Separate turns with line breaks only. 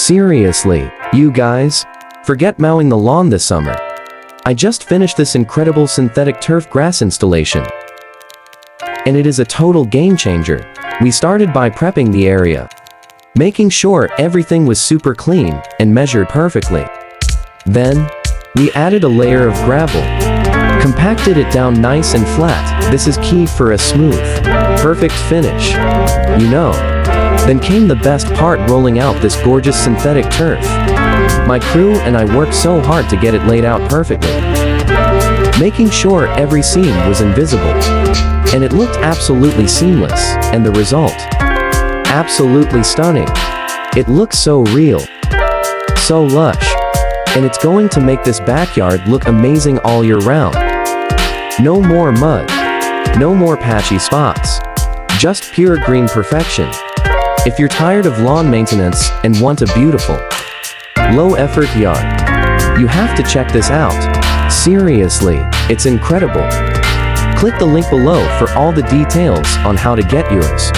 Seriously, you guys? Forget mowing the lawn this summer. I just finished this incredible synthetic turf grass installation. And it is a total game changer. We started by prepping the area, making sure everything was super clean and measured perfectly. Then, we added a layer of gravel, compacted it down nice and flat. This is key for a smooth, perfect finish. You know. Then came the best part, rolling out this gorgeous synthetic turf. My crew and I worked so hard to get it laid out perfectly, making sure every seam was invisible. And it looked absolutely seamless, and the result? Absolutely stunning. It looks so real, so lush, and it's going to make this backyard look amazing all year round. No more mud, no more patchy spots, just pure green perfection. If you're tired of lawn maintenance and want a beautiful, low-effort yard, you have to check this out. Seriously, it's incredible. Click the link below for all the details on how to get yours.